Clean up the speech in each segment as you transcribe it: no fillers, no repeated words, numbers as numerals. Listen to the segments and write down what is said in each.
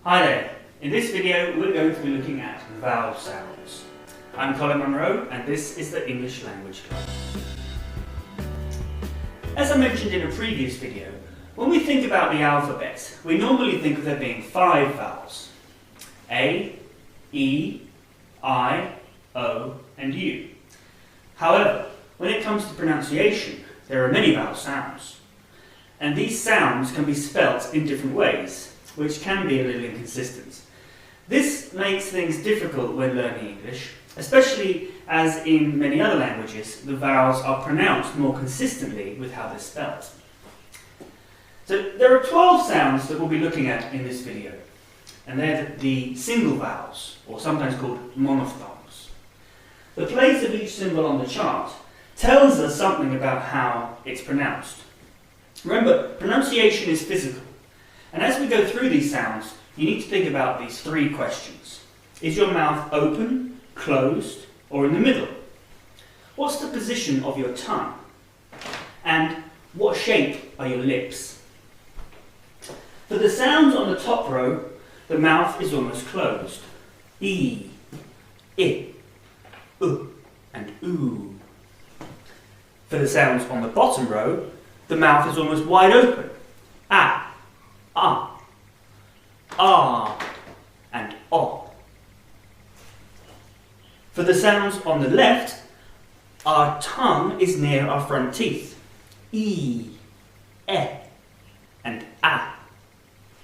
Hi there, in this video we're going to be looking at vowel sounds. I'm Colin Monroe and this is the English Language Club. As I mentioned in a previous video, when we think about the alphabet, we normally think of there being 5 vowels. A, E, I, O and U. However, when it comes to pronunciation, there are many vowel sounds. And these sounds can be spelt in different ways, which can be a little inconsistent. This makes things difficult when learning English, especially as in many other languages, the vowels are pronounced more consistently with how they're spelt. So there are 12 sounds that we'll be looking at in this video, and they're the single vowels, or sometimes called monothphongs. The place of each symbol on the chart tells us something about how it's pronounced. Remember, pronunciation is physical, and as we go through these sounds, you need to think about these 3 questions. Is your mouth open, closed, or in the middle? What's the position of your tongue? And what shape are your lips? For the sounds on the top row, the mouth is almost closed. E, I, U, and oo. For the sounds on the bottom row, the mouth is almost wide open. A, ah, and o. For the sounds on the left, our tongue is near our front teeth. E, and a.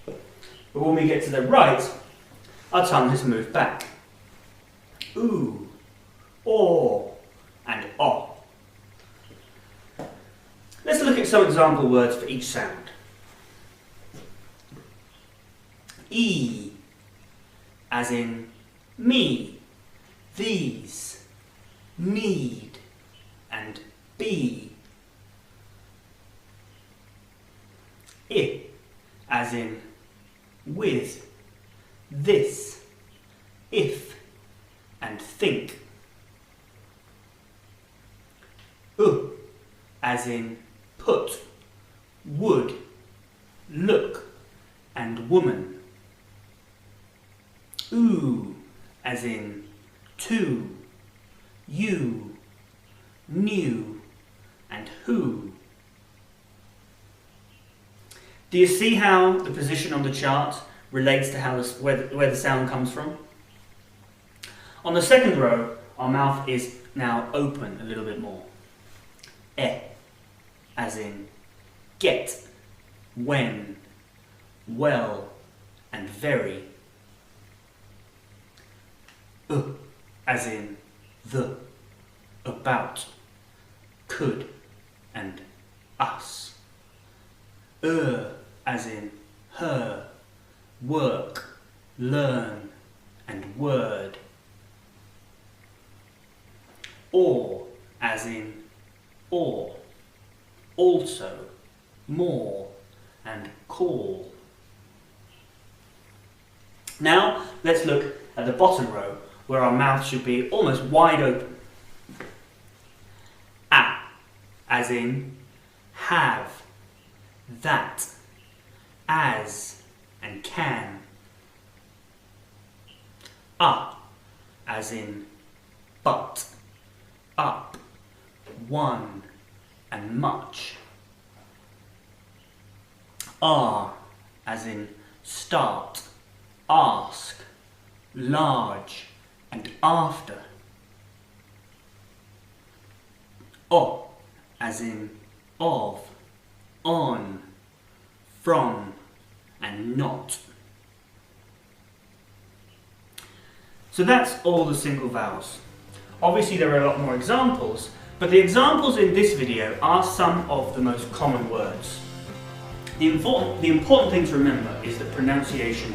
But when we get to the right, our tongue has moved back. Oo, or, and o. Let's look at some example words for each sound. E, as in me, these, need, and be. I, as in with, this, if, and think. U, as in put, would, look, and woman. Oo, as in to, you, knew, and who. Do you see how the position on the chart relates to where the sound comes from? On the second row, our mouth is now open a little bit more. As in get, when, well, and very. As in the, about, could, and us. As in her, work, learn, and word. Or, as in or, also, more, and call. Now, let's look at the bottom row, where our mouth should be almost wide open. A, as in have, that, as, and can. As in but, up, one, and much. As in start, ask, large, and after. O, as in of, on, from, and not. So that's all the single vowels. Obviously there are a lot more examples, but the examples in this video are some of the most common words. The important thing to remember is that pronunciation